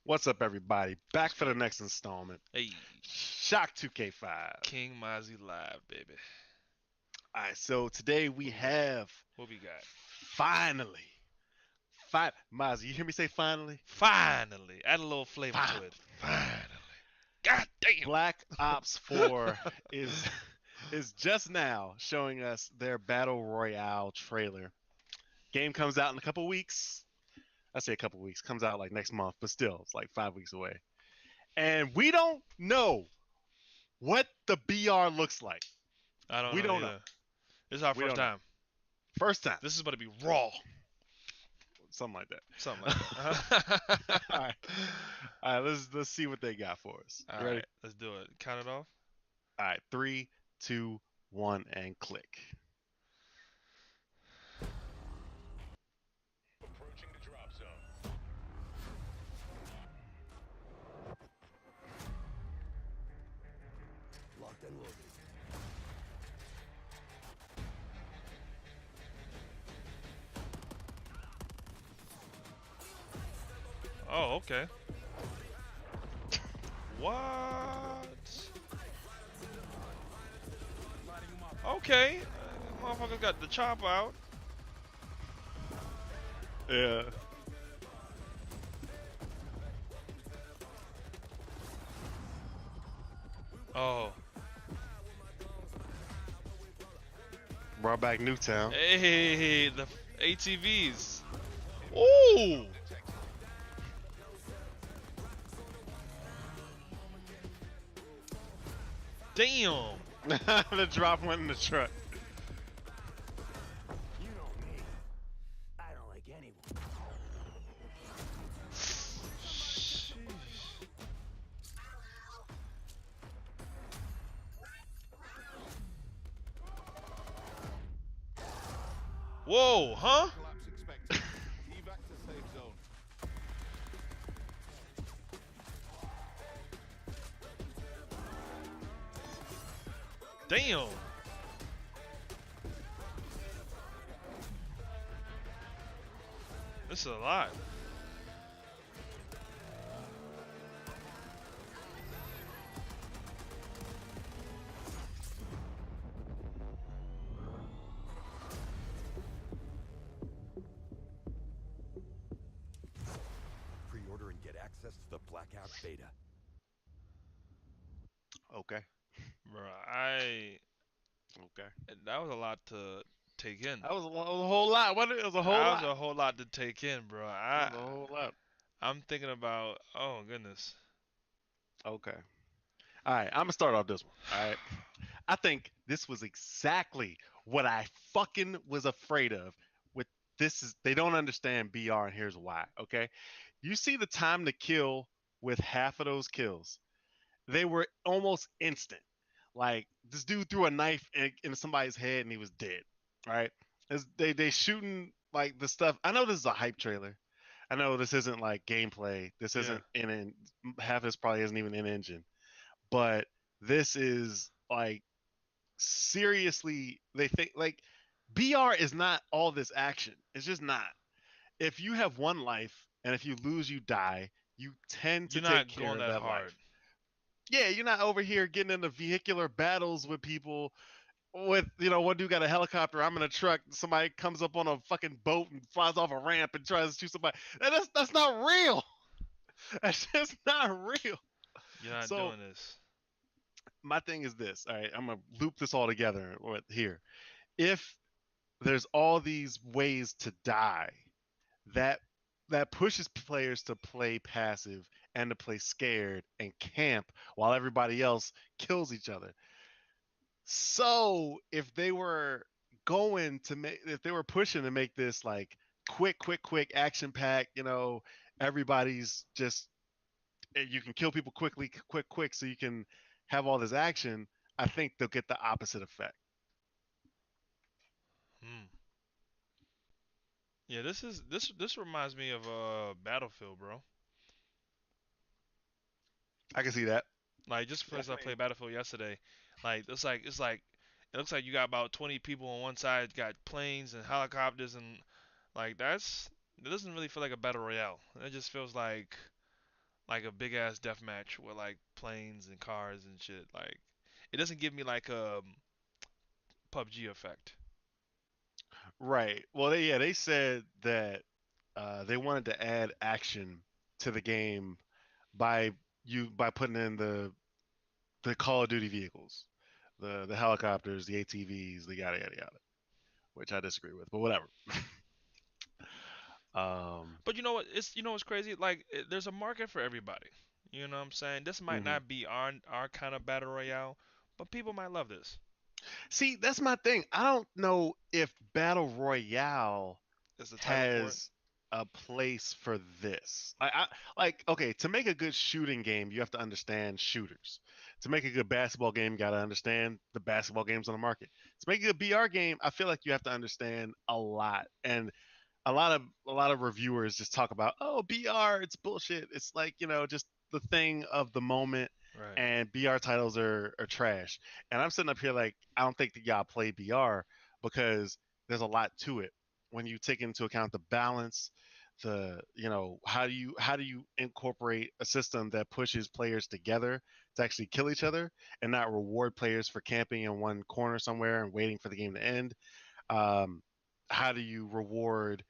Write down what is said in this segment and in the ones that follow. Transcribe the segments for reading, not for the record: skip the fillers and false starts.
What's up, everybody? Back What's for the good? next installment. Hey, Shock 2K5. KingMazi live, baby. All right, so today we What we got? have What we got? finally, Maz, you hear me say finally? Finally, add a little flavor to Finally, it. Finally. God damn. Black Ops 4 is is just now showing us their Battle Royale trailer. Game comes out in a couple weeks. I say a couple weeks, comes out like next month, but still, it's like 5 weeks away. And we don't know what the BR looks like. I don't We know don't know. either. This is our We first don't know. time. First time. This is going to be raw. Something like Something like that. All that. right, all right. Let's see what they got for us. All You ready? right, let's do it. Count it off. All right, three, two, one, and click. Approaching the drop zone. Locked and loaded. Oh, okay. What? Okay. Motherfucker got the chop out. Yeah. Oh. Brought back Newtown. Hey, the ATVs. Ooh. Damn. The drop went in the truck. You know me. I don't like anyone. Sheesh. Whoa, huh? Collapse expected. Evac to safe zone. Damn. This is a lot. Pre-order and get access to the Blackout beta. Okay. Bro, Okay. that was a lot to take in. That was a whole lot. What? It was a whole That was lot. a whole lot to take in, bro. It was a whole lot. I'm thinking about, oh goodness. Okay. All right. I'm gonna start off this one. All right. I think this was exactly what I fucking was afraid of. With this is they don't understand BR, and here's why. Okay. You see the time to kill with half of those kills. They were almost instant. Like this dude threw a knife in somebody's head and he was dead. Right? They shooting like the stuff. I know this is a hype trailer. I know this isn't like gameplay. This Yeah. isn't half this probably isn't even in engine. But this is like seriously they think like BR is not all this action. It's just not. If you have one life and if you lose you die, you tend to You're take not care going of that that hard. life. Yeah, you're not over here getting into vehicular battles with people with one dude got a helicopter, I'm in a truck, somebody comes up on a fucking boat and flies off a ramp and tries to shoot somebody. That's not real. That's just not real. You're not So doing this. my thing is this. All right, I'm gonna loop this all together here. If there's all these ways to die, that that pushes players to play passive and to play scared and camp while everybody else kills each other. So if they were if they were pushing to make this like quick action pack, everybody's just you can kill people quickly, quick, so you can have all this action. I think they'll get the opposite effect. Hmm. Yeah, this reminds me of Battlefield, bro. I can see that. Like just for instance, I Definitely. played Battlefield yesterday. Like it's like it looks like you got about 20 people on one side, got planes and helicopters and like it doesn't really feel like a battle royale. It just feels like like a big ass death match with like planes and cars and shit. Like it doesn't give me like a PUBG effect. Right. Well, they said that they wanted to add action to the game by by putting in the Call of Duty vehicles, the helicopters, the ATVs, the yada yada yada, which I disagree with, but whatever. um, But you know what? It's you know what's crazy? Like there's a market for everybody. You know what I'm saying? This might mhm. not be our kind of battle royale, but people might love this. See, that's my thing. I don't know if Battle Royale It's the title for it. has a place for this. Like okay, to make a good shooting game, you have to understand shooters. To make a good basketball game, you got to understand the basketball games on the market. To make a good BR game, I feel like you have to understand a lot. And a lot of reviewers just talk about, "Oh, BR, it's bullshit. It's like, just the thing of the moment Right. and BR titles are trash." And I'm sitting up here like, I don't think that y'all play BR because there's a lot to it when you take into account the balance, how do you incorporate a system that pushes players together to actually kill each other and not reward players for camping in one corner somewhere and waiting for the game to end. um, how do you reward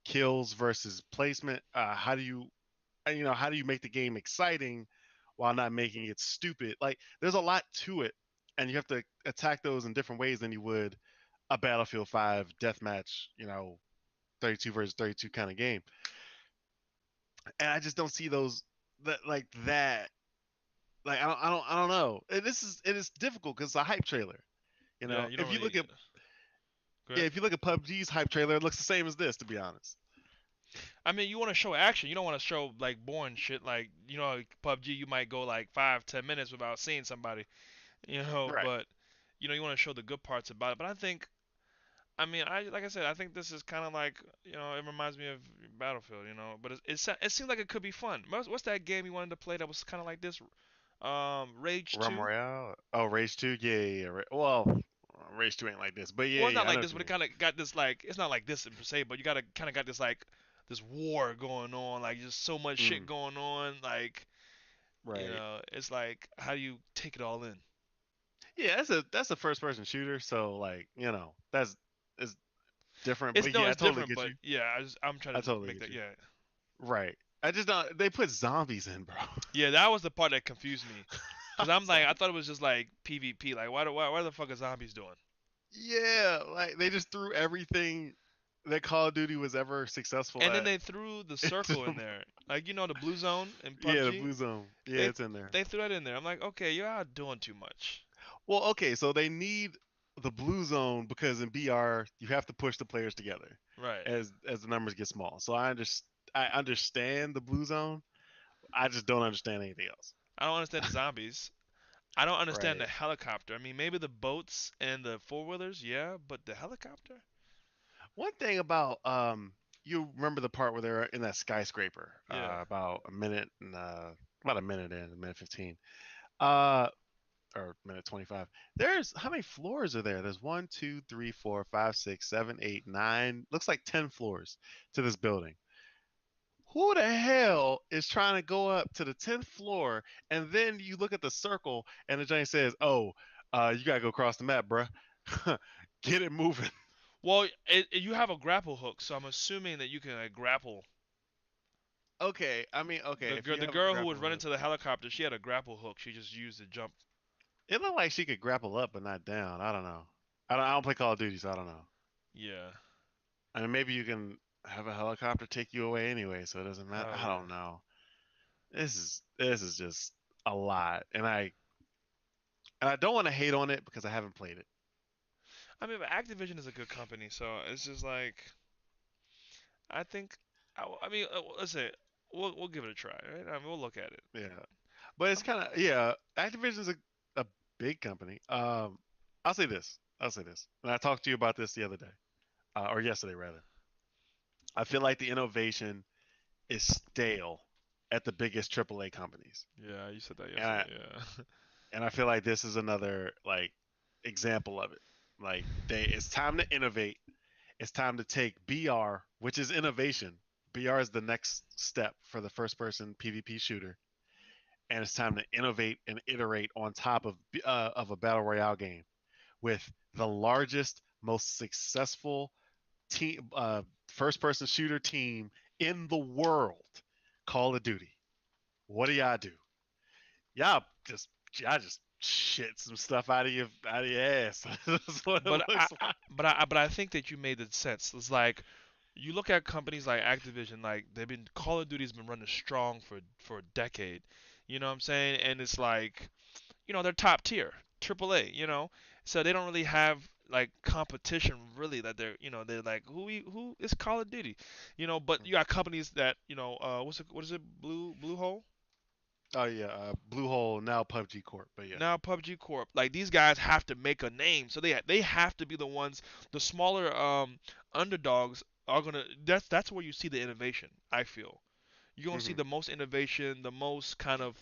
kills versus placement? How do you make the game exciting while not making it stupid? Like, there's a lot to it, and you have to attack those in different ways than you would a Battlefield 5 deathmatch, 32 versus 32 kind of game. And I just don't see those that like that. Like, I don't know. It is difficult because it's a hype trailer. Yeah, you don't If you look really. at Go yeah, ahead. if you look at PUBG's hype trailer, it looks the same as this, to be honest. I mean, you want to show action. You don't want to show like boring shit. Like like PUBG, you might go like 5, 10 minutes without seeing somebody. Right. But you want to show the good parts about it. But I think, I mean, I like I said, I think this is kind of like it reminds me of Battlefield. But it seems like it could be fun. What's that game you wanted to play that was kind of like this? Rage Rum 2. Royale. Oh, Rage 2. Yeah, yeah, yeah. Well, Rage 2 ain't like this, but yeah, Well, it's not yeah, I like know this, what you but it mean. kind of got this like it's not like this per se, but you got to kind of got this like this war going on, like just so much shit Mm, going on, like right. it's like how do you take it all in? Yeah, that's a first person shooter, so like, that's it's different, It's but no, yeah, I it's totally different, get but you. yeah, I'm trying I to totally make get that you. yeah, Right. I just don't they put zombies in, bro. yeah. That was the part that confused me, cause I'm like I Zombie- thought it was just like PvP, like why the fuck are zombies doing? Yeah, like they just threw everything that Call of Duty was ever successful And then at they threw the into circle in there, like the blue zone in yeah, the PUBG. blue zone. Yeah, They it's in there. they threw that in there. I'm like, okay, you're out doing too much. Well, okay, so they need the blue zone because in BR you have to push the players together Right. as the numbers get small. So I understand the blue zone. I just don't understand anything else. I don't understand the zombies. I don't understand the Right. helicopter. I mean, maybe the boats and the four wheelers, yeah, but the helicopter? One thing about you remember the part where they're in that skyscraper Yeah. about a minute in, a minute 15. Uh or minute 25. There's how many floors are there? There's one, two, three, four, five, six, seven, eight, nine. Looks like 10 floors to this building. Who the hell is trying to go up to the 10th floor and then you look at the circle and the giant says, "Oh, you gotta go across the map, bruh. Get it moving." Well, you have a grapple hook, so I'm assuming that you can grapple. Okay, I mean, okay, The if girl, you the have a girl who was grapple running hook, to the helicopter, she had a grapple hook. She just used to jump. it looked like she could grapple up but not down. I don't know. I don't play Call of Duty, so I don't know. Yeah. I mean, maybe you can have a helicopter take you away anyway, so it doesn't matter. Hell I yeah. don't know. This is just a lot, and I don't want to hate on it because I haven't played it. I mean, but Activision is a good company, so it's just like I think. I mean, let's say we'll give it a try, right? I mean, we'll look at it. Yeah, but it's kind of yeah. Activision's a big company. I'll say this. I'll say this, and I talked to you about this the other day, or yesterday rather. I feel like the innovation is stale at the biggest AAA companies, Yeah, you said that and I, yesterday. Yeah. and I feel like this is another like example of it. Like it's time to innovate. It's time to take BR, which is innovation. BR is the next step for the first person PvP shooter, and it's time to innovate and iterate on top of a battle royale game with the largest, most successful team first person shooter team in the world, Call of Duty. What do y'all do? Y'all just y'all just shit some stuff out of your ass. That's what it But looks like. but I think that you made it sense. It's like you look at companies like Activision, like they've been Call of Duty's been running strong for a decade. You know what I'm saying? And it's like, they're top tier, AAA, so they don't really have like competition really that they're like who is Call of Duty, but you got companies that what is it, Blue Hole, Oh yeah, Blue Hole now PUBG Corp, but yeah. now PUBG Corp. Like these guys have to make a name, so they have to be the ones. The smaller underdogs are gonna. That's where you see the innovation. I feel you're gonna see Hmm. the most innovation, the most kind of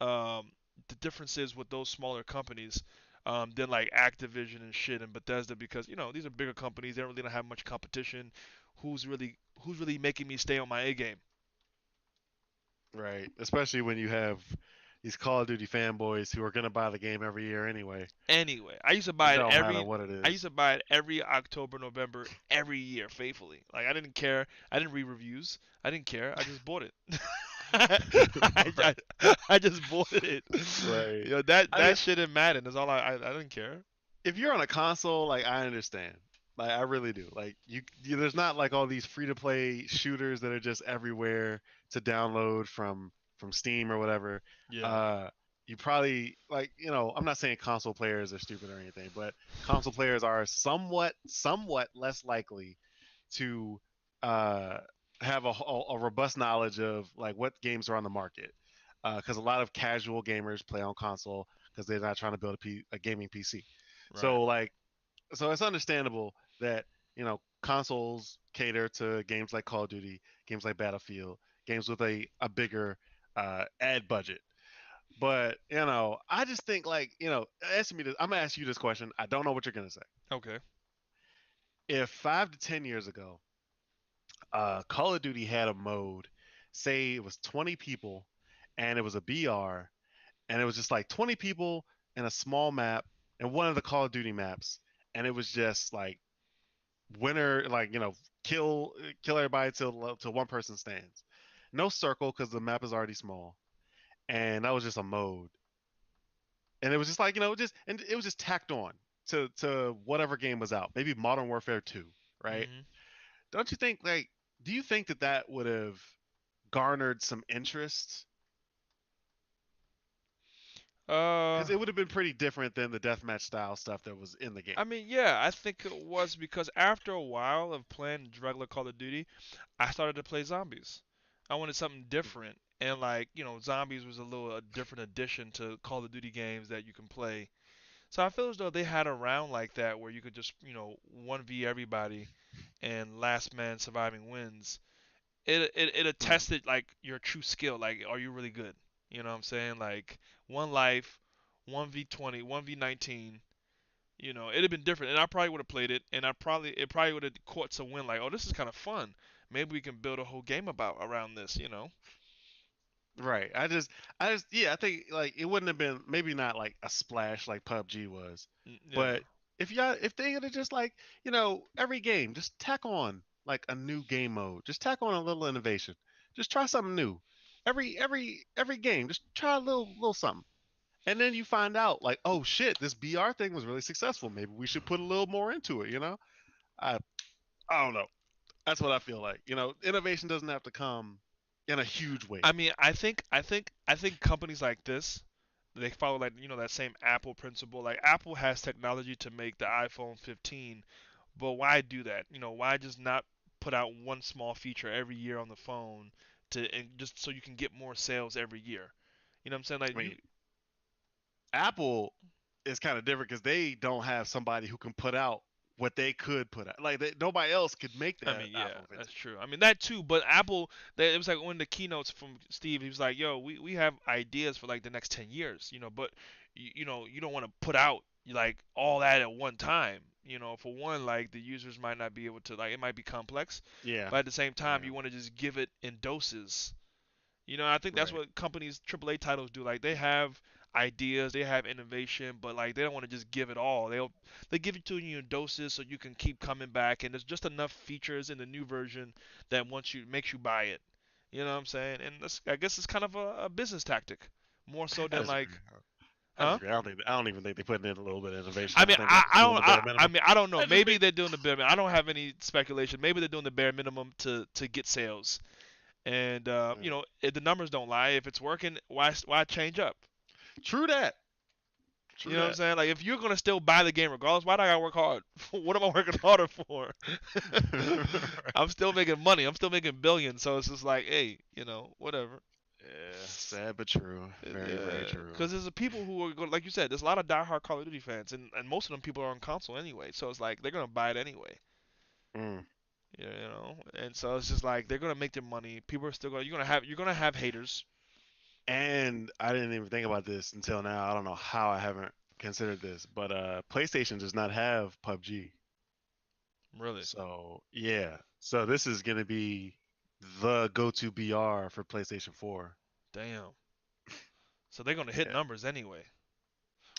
um, the differences with those smaller companies than like Activision and shit and Bethesda, because these are bigger companies. They don't really don't have much competition. Who's really making me stay on my A game? Right. Especially when you have these Call of Duty fanboys who are gonna buy the game every year anyway. Anyway, It don't matter what it I used is. to buy it every October, November, every year faithfully. Like I didn't care. I didn't read reviews. I didn't care. I just bought it. I, Right. I just bought it. Right. That I mean, that shit in Madden is all I didn't care. if you're on a console, like I understand. Like I really do. Like there's not like all these free to play shooters that are just everywhere to download from Steam or whatever. Yeah. Uh, you probably like I'm not saying console players are stupid or anything, but console players are somewhat less likely to uh have a robust knowledge of like what games are on the market. Because a lot of casual gamers play on console because they're not trying to build a gaming PC. Right. So it's understandable that consoles cater to games like Call of Duty, games like Battlefield, games with a bigger ad budget. But I just think like asking me this, I'm gonna ask you this question. I don't know what you're gonna say. Okay. If 5 to 10 years ago, Call of Duty had a mode, say it was 20 people, and it was a BR, and it was just like 20 people in a small map and one of the Call of Duty maps, and it was just like winner, like kill everybody till one person stands. No circle because the map is already small, and that was just a mode, and it was just like it was just tacked on to whatever game was out, maybe Modern Warfare 2, right? Mhm. Don't you think like do you think that that would have garnered some interest? Uh, Because it would have been pretty different than the deathmatch style stuff that was in the game. I mean, yeah, I think it was because after a while of playing regular Call of Duty, I started to play zombies. I wanted something different, and like zombies was a different addition to Call of Duty games that you can play. So I feel as though they had a round like that where you could just 1v everybody and last man surviving wins. It Hmm. attested like your true skill. Like, are you really good? You know what I'm saying? Like one life, 1v20, 1v19. It'd have been different, and I probably would have played it, and it probably would have caught some win. Like, oh, this is kind of fun. Maybe we can build a whole game about around this. Right. Yeah, I think like it wouldn't have been maybe not like a splash like PUBG was, Yeah. but if they had just like every game just tack on like a new game mode, just tack on a little innovation, just try something new. Every game, just try a little something, and then you find out like oh shit, this BR thing was really successful. Maybe we should put a little more into it. I I don't know. That's what I feel like. Innovation doesn't have to come in a huge wave. I mean, I think companies like this, they follow like that same Apple principle. Like Apple has technology to make the iPhone 15, but why do that? Why just not put out one small feature every year on the phone and just so you can get more sales every year? You know what I'm saying? I Like you, mean, Apple is kind of different because they don't have somebody who can put out what they could put out. Like nobody else could make I that mean, yeah, iPhone that's 15. true. I mean that too, but Apple, it was like one of the keynotes from Steve. He was like, "Yo, we have ideas for like the next 10 years, but you don't want to put out like all that at one time. for one, like the users might not be able to, like, it might be complex, Yeah. but at the same time, Yeah. you want to just give it in doses. I think that's Right. what companies, AAA titles do. Like they have ideas, they have innovation, but like they don't want to just give it all. They give it to you in doses so you can keep coming back, and there's just enough features in the new version that once you makes you buy it. You know what I'm saying? And I guess it's kind of a business tactic, more so I than disagree. like, I huh? disagree. I don't even think they put in a little bit of innovation. I I mean, think they're just doing the bare I minimum. mean, I don't know. I just Maybe think they're doing the bare. I don't have any speculation. Maybe they're doing the bare minimum to get sales. And if the numbers don't lie. If it's working, why change up? true that. You True know what I'm that. saying? Like if you're gonna still buy the game regardless, why do I gotta work hard? What am I working harder for? I'm still making money. I'm still making billions. So it's just like, hey, whatever. Yeah, sad but true. Very, very Yeah, true. because there's the people who are going, like you said, there's a lot of diehard Call of Duty fans, and most of them people are on console anyway. So it's like they're gonna buy it anyway. Mm. And so it's just like they're gonna make their money. People are still going. You're gonna have haters. And I didn't even think about this until now. I don't know how I haven't considered this, but PlayStation does not have PUBG. Really. So yeah. So this is gonna be the go-to BR for PlayStation 4. Damn. So they're gonna hit Yeah. numbers anyway.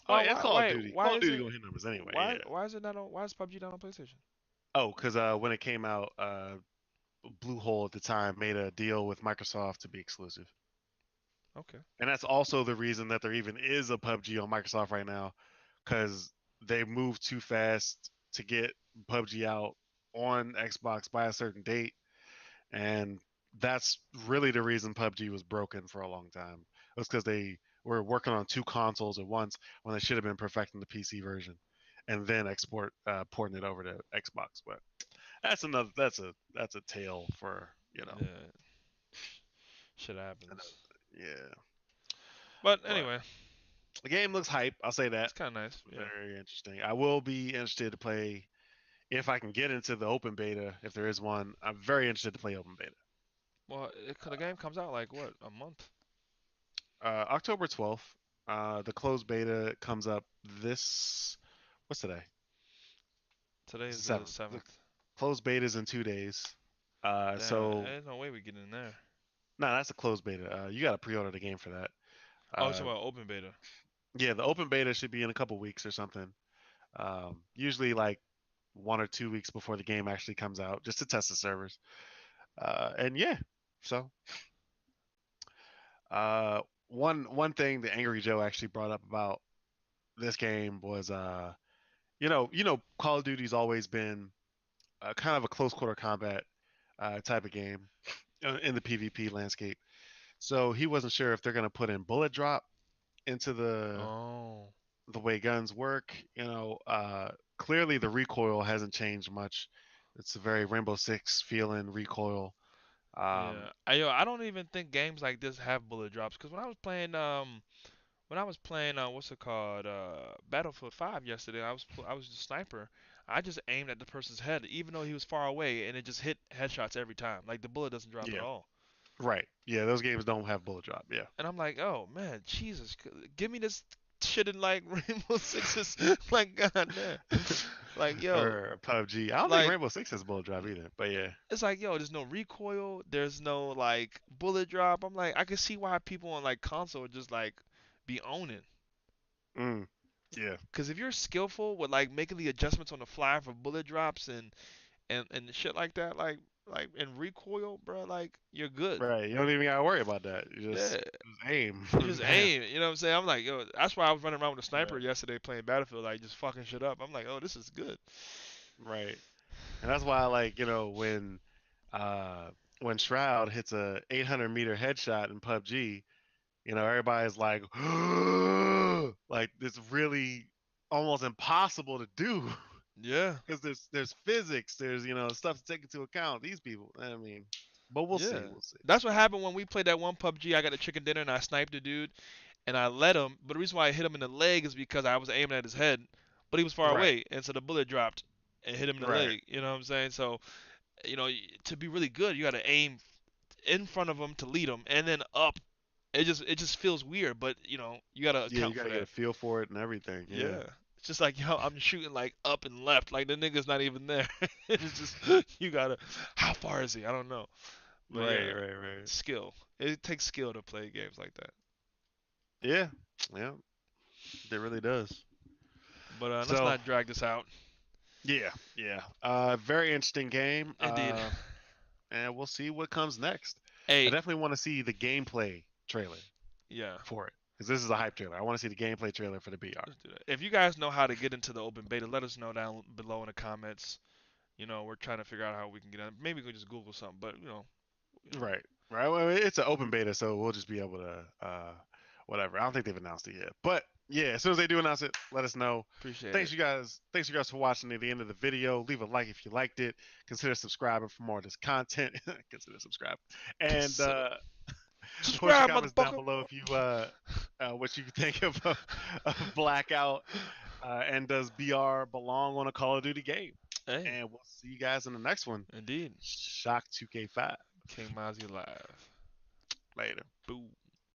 Oh Why? yeah, it's Why? Call of Wait. Duty. Why Call of is Duty it? gonna hit numbers anyway. Why? Yeah. Why is it not on? Why is PUBG not on PlayStation? Oh, because when it came out, Bluehole at the time made a deal with Microsoft to be exclusive. Okay. And that's also the reason that there even is a PUBG on Microsoft right now, because they moved too fast to get PUBG out on Xbox by a certain date, and that's really the reason PUBG was broken for a long time. It was because they were working on two consoles at once when they should have been perfecting the PC version, and then porting it over to Xbox. But that's a tale for Yeah. Shit another, happens. yeah. But But anyway, the game looks hype. I'll say that. it's kind of nice. Yeah. Very interesting. I will be interested to play if I can get into the open beta, if there is one. I'm very interested to play open beta. Well, the game comes out like what, a month? October 12th. The closed beta comes up this. What's today? Today It's is the the 7th. The 7th. closed beta is in 2 days. Damn, there's no way we get in there. No, that's a closed beta. You got to pre-order the game for that. Oh, it's Uh, about open beta. yeah, the open beta should be in a couple weeks or something. Usually like 1 or 2 weeks before the game actually comes out, just to test the servers. And yeah, so uh, one thing that Angry Joe actually brought up about this game was Call of Duty's always been kind of a close quarter combat type of game in the PvP landscape. So he wasn't sure if they're gonna put in bullet drop into Oh. the way guns work. Clearly the recoil hasn't changed much. It's a very Rainbow Six feeling recoil. Yeah. I don't even think games like this have bullet drops. Cause when I was playing what's it called, Battlefield 5 yesterday, I was a sniper. I just aimed at the person's head, even though he was far away, and it just hit headshots every time. Like the bullet doesn't drop at Yeah, all. right. Yeah, those games don't have bullet drop. Yeah. And I'm like, oh man, Jesus, give me this shit in like Rainbow Sixes. Like, god damn. Like, yo, Or PUBG. I don't think like Rainbow Six has bullet drop either. But yeah. it's like, yo, there's no recoil, there's no like bullet drop. I'm like, I can see why people on like console just like be owning. Mm, yeah. Cause if you're skillful with like making the adjustments on the fly for bullet drops and shit like that, like in recoil, bro, like you're good. Right. You don't even gotta worry about that. You just, Yeah, just aim. you just Bam. aim. You know what I'm saying? I'm like, yo, that's why I was running around with a sniper Right. yesterday playing Battlefield, like just fucking shit up. I'm like, oh, this is good. Right. And that's why I like, when Shroud hits a 800-meter headshot in PUBG, everybody's like, like it's really almost impossible to do Yeah, because there's physics, there's stuff to take into account. These people, I mean, but we'll see, yeah. we'll see. That's what happened when we played that one PUBG. I got a chicken dinner and I sniped the dude and I let him. But the reason why I hit him in the leg is because I was aiming at his head, but he was far Right, away, and so the bullet dropped and hit him in the right. leg. You know what I'm saying? So, to be really good, you got to aim in front of him to lead him, and then up. It just feels weird, but you got to Yeah, you account gotta for get a that. feel for it and everything. Yeah. Yeah. It's just like, yo, I'm shooting like up and left, like the nigga's not even there. It's just you gotta. How far is he? I don't know. But Right, yeah, right. skill. It takes skill to play games like that. Yeah, yeah, it really does. But let's So not drag this out. yeah. Very interesting game. Indeed. And we'll see what comes next. I Hey, definitely want to see the gameplay trailer yeah. for it because this is a hype trailer. I want to see the gameplay trailer for the BR. Let's do that. If you guys know how to get into the open beta, let us know down below in the comments. We're trying to figure out how we can get in. Maybe we can just Google something, but Right, right. Well, it's an open beta, so we'll just be able to whatever. I don't think they've announced it yet, but yeah, as soon as they do announce it, let us know. appreciate Thanks it. you guys. Thanks you guys for watching to the end of the video. Leave a like if you liked it. Consider subscribing for more of this content. Consider subscribing. And Consider. post your Subscribe, comments down motherfucker. below if you what you think of Blackout and does BR belong on a Call of Duty game? Hey, And we'll see you guys in the next one. indeed. Shock 2K5. KingMazi live. Later.